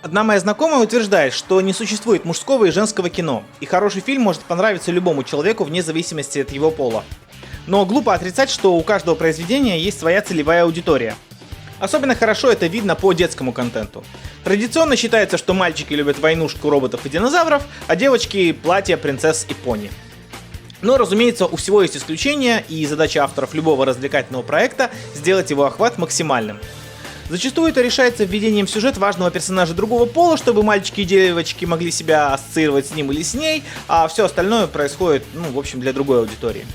Одна моя знакомая утверждает, что не существует мужского и женского кино, и хороший фильм может понравиться любому человеку вне зависимости от его пола. Но глупо отрицать, что у каждого произведения есть своя целевая аудитория. Особенно хорошо это видно по детскому контенту. Традиционно считается, что мальчики любят войнушку роботов и динозавров, а девочки — платья принцесс и пони. Но, разумеется, у всего есть исключения, и задача авторов любого развлекательного проекта — сделать его охват максимальным. Зачастую это решается введением в сюжет важного персонажа другого пола, чтобы мальчики и девочки могли себя ассоциировать с ним или с ней, а все остальное происходит, в общем, для другой аудитории.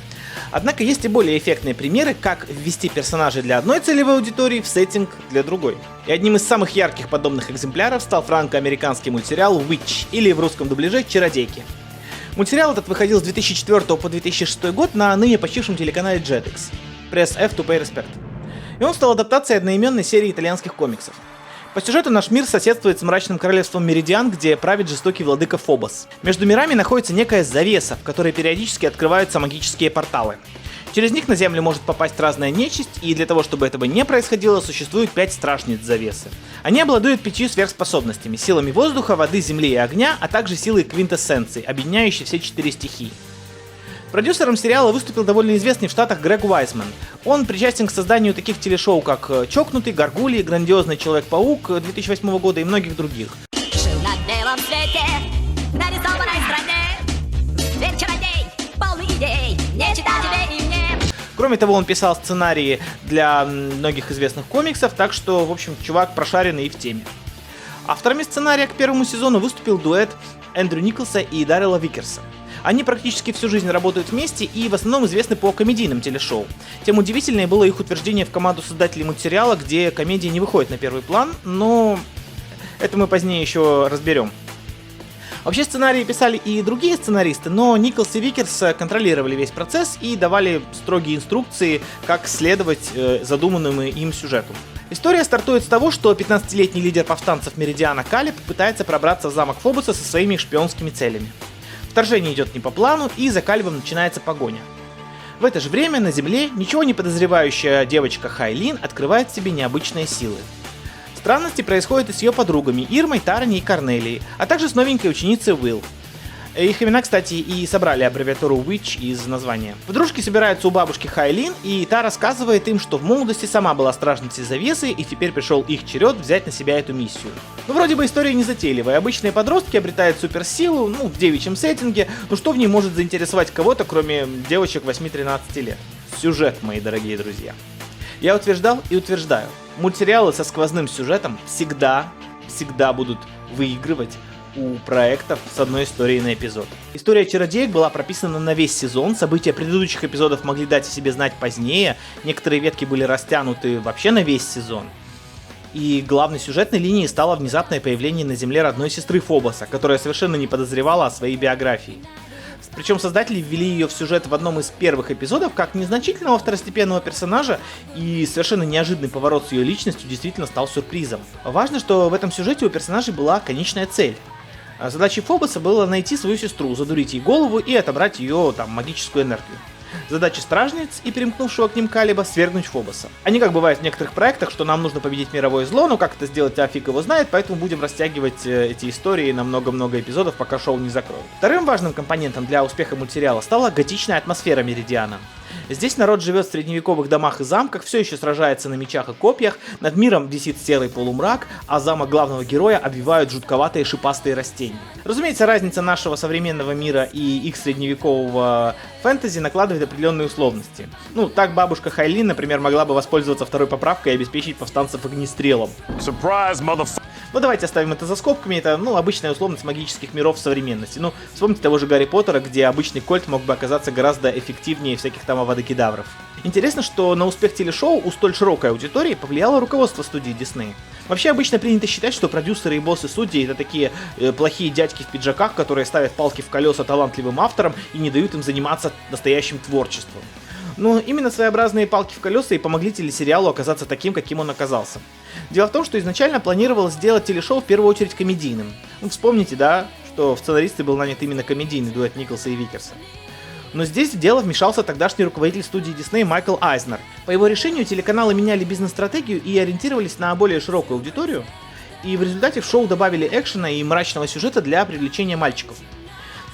Однако есть и более эффектные примеры, как ввести персонажей для одной целевой аудитории в сеттинг для другой. И одним из самых ярких подобных экземпляров стал франко-американский мультсериал Witch, или в русском дубляже «Чародейки». Мультсериал этот выходил с 2004 по 2006 год на ныне почившем телеканале Jetix. Press F to pay respect. И он стал адаптацией одноименной серии итальянских комиксов. По сюжету наш мир соседствует с мрачным королевством Меридиан, где правит жестокий владыка Фобос. Между мирами находится некая завеса, в которой периодически открываются магические порталы. Через них на Землю может попасть разная нечисть, и для того, чтобы этого не происходило, существует 5 стражниц завесы. Они обладают 5 сверхспособностями: силами воздуха, воды, земли и огня, а также силой квинтэссенции, объединяющей все 4 стихии. Продюсером сериала выступил довольно известный в Штатах Грег Уайсман. Он причастен к созданию таких телешоу, как «Чокнутый», «Гаргульи», «Грандиозный Человек-паук» 2008 года и многих других. Жил на белом свете, в нарисованной стране, зверь-чародей, полный идей, не читать тебе и мне. Кроме того, он писал сценарии для многих известных комиксов, так что, в общем, чувак прошаренный и в теме. Авторами сценария к первому сезону выступил дуэт Эндрю Николса и Даррела Викерса. Они практически всю жизнь работают вместе и в основном известны по комедийным телешоу. Тем удивительнее было их утверждение в команду создателей мультсериала, где комедия не выходит на первый план, но это мы позднее еще разберем. Вообще сценарии писали и другие сценаристы, но Николс и Викерс контролировали весь процесс и давали строгие инструкции, как следовать задуманному им сюжету. История стартует с того, что 15-летний лидер повстанцев Меридиана Калеб пытается пробраться в замок Фобоса со своими шпионскими целями. Вторжение идет не по плану, и за Калебом начинается погоня. В это же время на Земле ничего не подозревающая девочка Хайлин открывает в себе необычные силы. Странности происходят и с ее подругами Ирмой, Тарани и Корнелией, а также с новенькой ученицей Уилл. Их имена, кстати, и собрали аббревиатуру Witch из названия. Подружки собираются у бабушки Хайлин, и та рассказывает им, что в молодости сама была стражницей завесы, и теперь пришел их черед взять на себя эту миссию. Вроде бы история незатейливая. Обычные подростки обретают суперсилу, в девичьем сеттинге, но что в ней может заинтересовать кого-то, кроме девочек 8-13 лет? Сюжет, мои дорогие друзья. Я утверждал и утверждаю, мультсериалы со сквозным сюжетом всегда будут выигрывать у проектов с одной историей на эпизод. История чародеек была прописана на весь сезон, события предыдущих эпизодов могли дать о себе знать позднее, некоторые ветки были растянуты вообще на весь сезон. И главной сюжетной линией стало внезапное появление на Земле родной сестры Фобоса, которая совершенно не подозревала о своей биографии. Причем создатели ввели ее в сюжет в одном из первых эпизодов как незначительного второстепенного персонажа, и совершенно неожиданный поворот с ее личностью действительно стал сюрпризом. Важно, что в этом сюжете у персонажей была конечная цель. Задачей Фобоса было найти свою сестру, задурить ей голову и отобрать ее магическую энергию. Задача стражниц и перемкнувшего к ним Калеба — свергнуть Фобоса. А не как бывает в некоторых проектах, что нам нужно победить мировое зло, но как это сделать, фиг его знает, поэтому будем растягивать эти истории на много-много эпизодов, пока шоу не закроют. Вторым важным компонентом для успеха мультсериала стала готичная атмосфера Меридиана. Здесь народ живет в средневековых домах и замках, все еще сражается на мечах и копьях, над миром висит серый полумрак, а замок главного героя обвивают жутковатые шипастые растения. Разумеется, разница нашего современного мира и их средневекового фэнтези накладывает определенные условности. Так бабушка Хайлин, например, могла бы воспользоваться второй поправкой и обеспечить повстанцев огнестрелом. Surprise, motherfucker! Давайте оставим это за скобками, это, обычная условность магических миров в современности. Вспомните того же Гарри Поттера, где обычный кольт мог бы оказаться гораздо эффективнее всяких там авада-кедавров. Интересно, что на успех телешоу у столь широкой аудитории повлияло руководство студии Disney. Вообще обычно принято считать, что продюсеры и боссы судей — это такие плохие дядьки в пиджаках, которые ставят палки в колеса талантливым авторам и не дают им заниматься настоящим творчеством. Но именно своеобразные палки в колеса и помогли телесериалу оказаться таким, каким он оказался. Дело в том, что изначально планировалось сделать телешоу в первую очередь комедийным. Вспомните, что в сценаристы был нанят именно комедийный дуэт Николса и Викерса. Но здесь в дело вмешался тогдашний руководитель студии Disney Майкл Айзнер. По его решению телеканалы меняли бизнес-стратегию и ориентировались на более широкую аудиторию. и в результате в шоу добавили экшена и мрачного сюжета для привлечения мальчиков.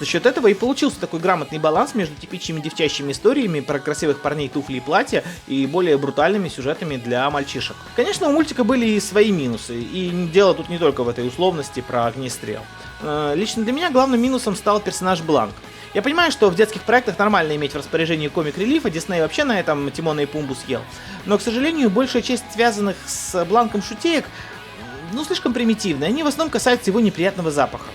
За счет этого и получился такой грамотный баланс между типичными девчачьими историями про красивых парней, туфли и платья и более брутальными сюжетами для мальчишек. Конечно, у мультика были и свои минусы, и дело тут не только в этой условности про огнестрел. Лично для меня главным минусом стал персонаж Бланк. Я понимаю, что в детских проектах нормально иметь в распоряжении комик-релифа, Дисней вообще на этом Тимона и Пумбу съел. Но, к сожалению, большая часть связанных с Бланком шутеек, слишком примитивная, они в основном касаются его неприятного запаха.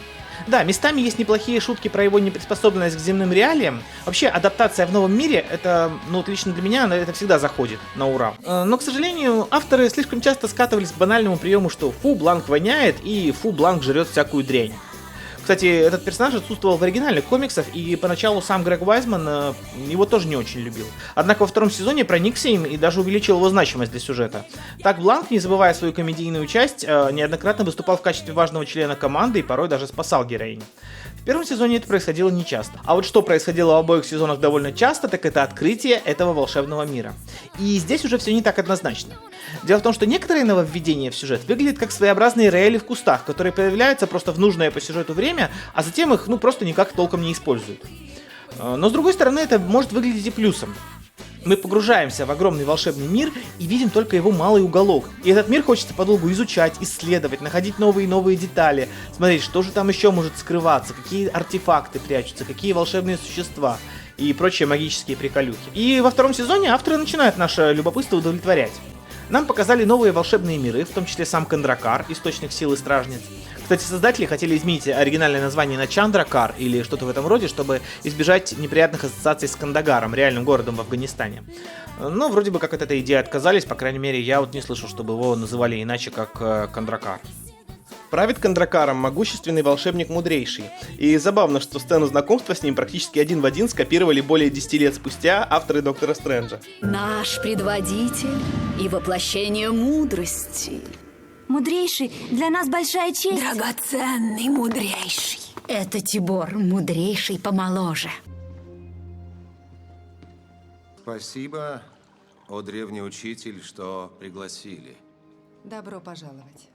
Да, местами есть неплохие шутки про его неприспособленность к земным реалиям. Вообще, адаптация в новом мире, это, лично для меня, это всегда заходит на ура. Но, к сожалению, авторы слишком часто скатывались к банальному приему, что фу, Бланк воняет и фу, Бланк жрет всякую дрянь. Кстати, этот персонаж отсутствовал в оригинальных комиксах, и поначалу сам Грег Вайсман его тоже не очень любил. Однако во втором сезоне проникся им и даже увеличил его значимость для сюжета. Так Бланк, не забывая свою комедийную часть, неоднократно выступал в качестве важного члена команды и порой даже спасал героиню. В первом сезоне это происходило нечасто. А вот что происходило в обоих сезонах довольно часто, так это открытие этого волшебного мира. И здесь уже все не так однозначно. Дело в том, что некоторые нововведения в сюжет выглядят как своеобразные рояли в кустах, которые появляются просто в нужное по сюжету время, а затем их просто никак толком не используют. Но с другой стороны, это может выглядеть и плюсом. Мы погружаемся в огромный волшебный мир и видим только его малый уголок. И этот мир хочется подолгу изучать, исследовать, находить новые и новые детали, смотреть, что же там еще может скрываться, какие артефакты прячутся, какие волшебные существа и прочие магические приколюхи. И во втором сезоне авторы начинают наше любопытство удовлетворять. Нам показали новые волшебные миры, в том числе сам Кандракар, источник силы стражниц. Кстати, создатели хотели изменить оригинальное название на Чандракар или что-то в этом роде, чтобы избежать неприятных ассоциаций с Кандагаром, реальным городом в Афганистане. Но вроде бы как от этой идеи отказались, по крайней мере, я не слышал, чтобы его называли иначе, как Кандракар. Правит Кандракаром могущественный волшебник Мудрейший. И забавно, что сцену знакомства с ним практически один в один скопировали более 10 лет спустя авторы Доктора Стрэнджа. Наш предводитель и воплощение мудрости. Мудрейший, для нас большая честь. Драгоценный мудрейший. Это Тибор, мудрейший помоложе. Спасибо, о древний учитель, что пригласили. Добро пожаловать.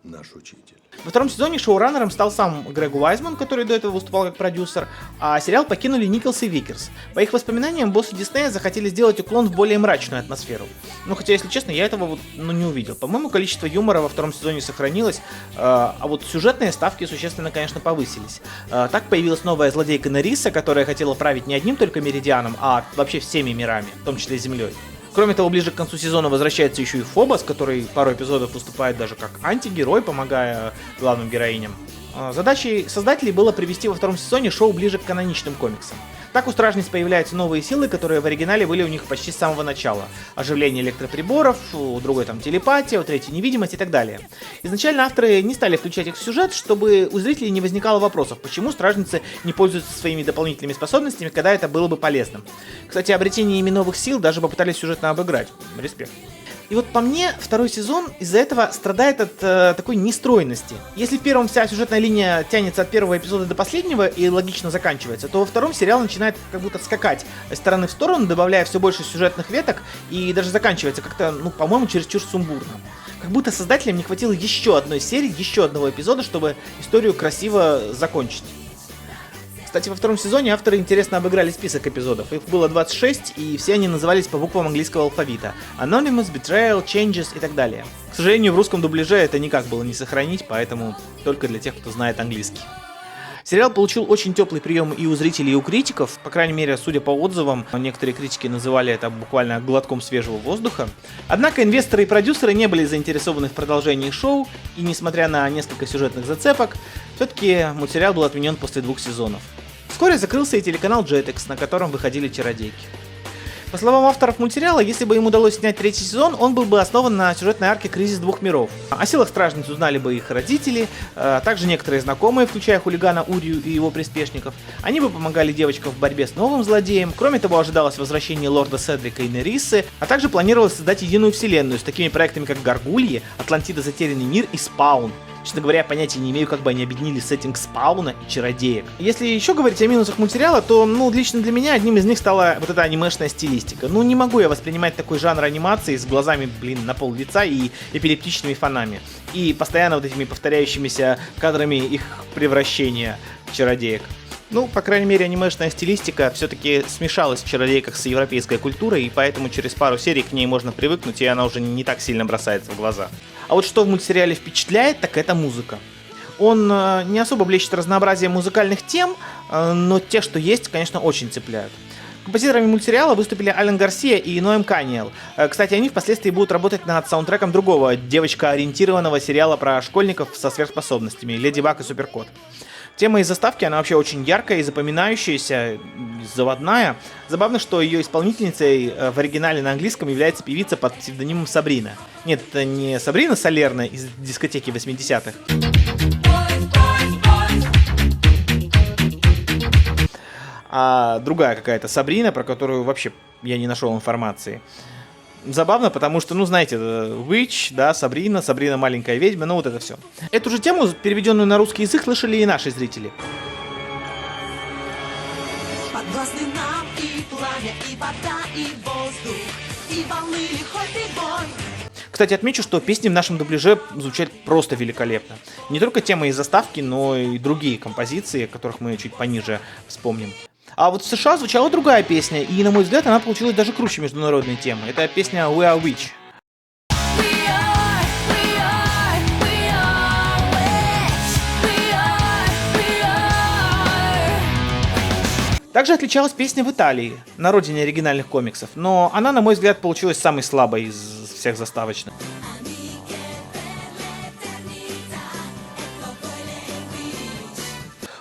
Наш учитель. Во втором сезоне шоураннером стал сам Грег Уайзман, который до этого выступал как продюсер, а сериал покинули Николс и Викерс. По их воспоминаниям, боссы Диснея захотели сделать уклон в более мрачную атмосферу. Хотя, если честно, я этого не увидел. По-моему, количество юмора во втором сезоне сохранилось, а вот сюжетные ставки существенно, конечно, повысились. Так появилась новая злодейка Нериса, которая хотела править не одним только Меридианом, а вообще всеми мирами, в том числе и Землей. Кроме того, ближе к концу сезона возвращается еще и Фобос, который пару эпизодов выступает даже как антигерой, помогая главным героиням. Задачей создателей было привести во втором сезоне шоу ближе к каноничным комиксам. Так у Стражниц появляются новые силы, которые в оригинале были у них почти с самого начала. Оживление электроприборов, у другой телепатия, у третьей невидимость и так далее. Изначально авторы не стали включать их в сюжет, чтобы у зрителей не возникало вопросов, почему Стражницы не пользуются своими дополнительными способностями, когда это было бы полезным. Кстати, обретение ими новых сил даже попытались сюжетно обыграть. Респект. И вот по мне, второй сезон из-за этого страдает от такой нестройности. Если в первом вся сюжетная линия тянется от первого эпизода до последнего и логично заканчивается, то во втором сериал начинает как будто скакать из стороны в сторону, добавляя все больше сюжетных веток, и даже заканчивается как-то, по-моему, чересчур сумбурно. Как будто создателям не хватило еще одной серии, еще одного эпизода, чтобы историю красиво закончить. Кстати, во втором сезоне авторы интересно обыграли список эпизодов. Их было 26, и все они назывались по буквам английского алфавита. Anonymous, Betrayal, Changes и так далее. К сожалению, в русском дубляже это никак было не сохранить, поэтому только для тех, кто знает английский. Сериал получил очень теплый прием и у зрителей, и у критиков. По крайней мере, судя по отзывам, некоторые критики называли это буквально глотком свежего воздуха. Однако инвесторы и продюсеры не были заинтересованы в продолжении шоу, и несмотря на несколько сюжетных зацепок, все-таки мультсериал был отменен после 2 сезонов. Вскоре закрылся и телеканал Jetix, на котором выходили чародейки. По словам авторов мультсериала, если бы им удалось снять 3-й сезон, он был бы основан на сюжетной арке «Кризис двух миров». О силах Стражниц узнали бы их родители, а также некоторые знакомые, включая хулигана Урию и его приспешников. Они бы помогали девочкам в борьбе с новым злодеем. Кроме того, ожидалось возвращение лорда Седрика и Нерисы, а также планировалось создать единую вселенную с такими проектами, как «Гаргульи», «Атлантида. Затерянный мир» и «Спаун». Честно говоря, я понятия не имею, как бы они объединили сеттинг Спауна и Чародеек. Если еще говорить о минусах мультсериала, то, лично для меня одним из них стала вот эта анимешная стилистика. Не могу я воспринимать такой жанр анимации с глазами, на пол лица и эпилептичными фонами. И постоянно вот этими повторяющимися кадрами их превращения в чародеек. По крайней мере, анимешная стилистика все-таки смешалась в чародейках с европейской культурой, и поэтому через пару серий к ней можно привыкнуть, и она уже не так сильно бросается в глаза. А вот что в мультсериале впечатляет, так это музыка. Он не особо блещет разнообразием музыкальных тем, но те, что есть, конечно, очень цепляют. Композиторами мультсериала выступили Ален Гарсия и Ноэм Каниэл. Кстати, они впоследствии будут работать над саундтреком другого девочка-ориентированного сериала про школьников со сверхспособностями «Леди Баг и Суперкот». Тема из заставки, она вообще очень яркая и запоминающаяся, заводная. Забавно, что ее исполнительницей в оригинале на английском является певица под псевдонимом Сабрина. Нет, это не Сабрина Солерна из дискотеки 80-х. А другая какая-то Сабрина, про которую вообще я не нашел информации. Забавно, потому что, знаете, Witch, да, Сабрина маленькая ведьма, вот это все. Эту же тему, переведенную на русский язык, слышали и наши зрители. Подвластны нам и пламя, и вода, и воздух, и волны, лихой ты бой. Кстати, отмечу, что песни в нашем дубляже звучат просто великолепно. Не только тема из заставки, но и другие композиции, о которых мы чуть пониже вспомним. А вот в США звучала другая песня, и, на мой взгляд, она получилась даже круче международной темы. Это песня We Are Witch. Также отличалась песня в Италии, на родине оригинальных комиксов, но она, на мой взгляд, получилась самой слабой из всех заставочных.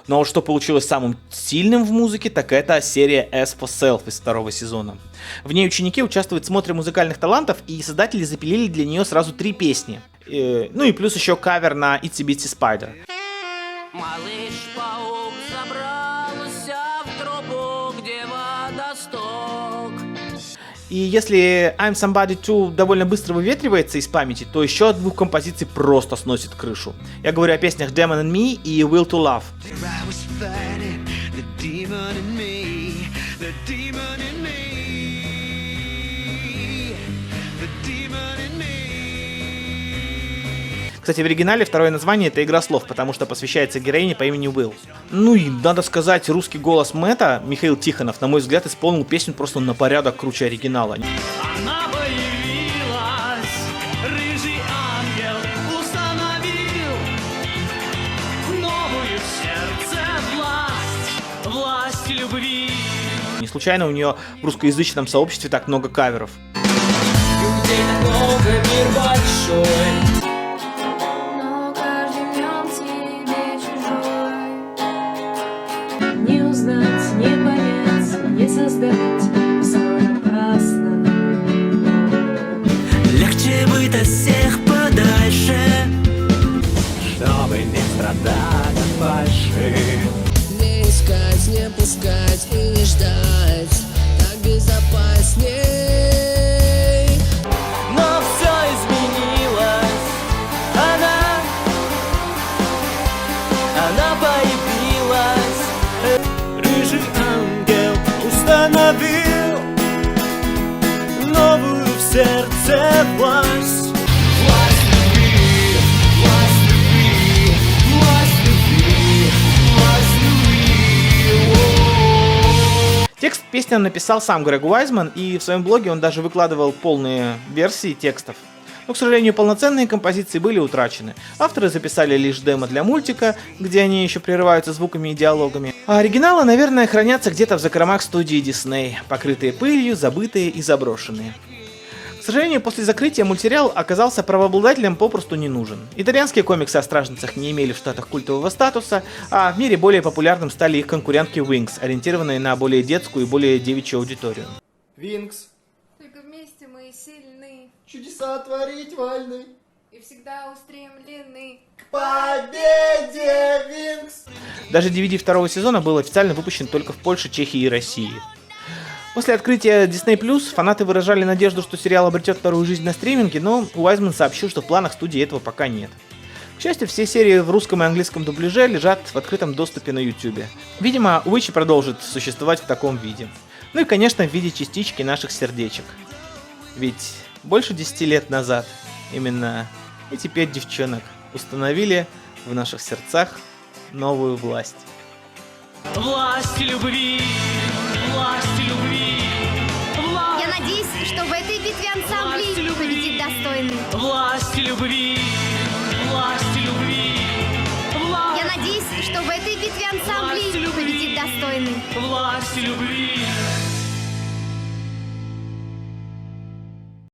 Но вот что получилось самым сильным в музыке, так это серия S for Self из второго сезона. В ней ученики участвуют в смотре музыкальных талантов, и создатели запилили для нее сразу 3 песни. И плюс еще кавер на Itsy Bitsy Spider. Малыш-паук забрался в трубу, где водосток. И если I'm Somebody Too довольно быстро выветривается из памяти, то еще от 2 композиций просто сносит крышу. Я говорю о песнях Demon in Me и Will to Love. Кстати, в оригинале второе название — это игра слов, потому что посвящается героине по имени Will. И надо сказать, русский голос Мэтта, Михаил Тихонов, на мой взгляд, исполнил песню просто на порядок круче оригинала. Она появилась, рыжий ангел установил новую в сердце власть любви. Не случайно у нее в русскоязычном сообществе так много каверов. Людей так много, мир большой. Легче быть от всех подальше, чтобы не страдать от фальши. Не искать, не пускать и не ждать, так безопасней. Но все изменилось, она появилась. Рыжий ангел установил новую в сердце власть. Власть любви, власть любви, власть любви, власть любви. Текст песни написал сам Грег Уайзман, и в своем блоге он даже выкладывал полные версии текстов. Но, к сожалению, полноценные композиции были утрачены. Авторы записали лишь демо для мультика, где они еще прерываются звуками и диалогами. А оригиналы, наверное, хранятся где-то в закромах студии Disney, покрытые пылью, забытые и заброшенные. К сожалению, после закрытия мультсериал оказался правообладателям попросту не нужен. Итальянские комиксы о стражницах не имели в Штатах культового статуса, а в мире более популярным стали их конкурентки Wings, ориентированные на более детскую и более девичью аудиторию. Винкс. Только вместе мы сильны. Чудеса творить вольны. И всегда устремлены. К победе, Винкс! Даже DVD второго сезона был официально выпущен только в Польше, Чехии и России. После открытия Disney+, фанаты выражали надежду, что сериал обретет вторую жизнь на стриминге, но Уайзман сообщил, что в планах студии этого пока нет. К счастью, все серии в русском и английском дубляже лежат в открытом доступе на YouTube. Видимо, Уичи продолжит существовать в таком виде. Ну и, конечно, в виде частички наших сердечек. Ведь больше 10 лет назад именно эти 5 девчонок установили в наших сердцах новую власть. Власть любви, власть любви, Я надеюсь, что в этой битве ансамблей победит достойный. власть любви, власть любви, Я надеюсь, что в этой битве ансамблей победит достойный. власть любви.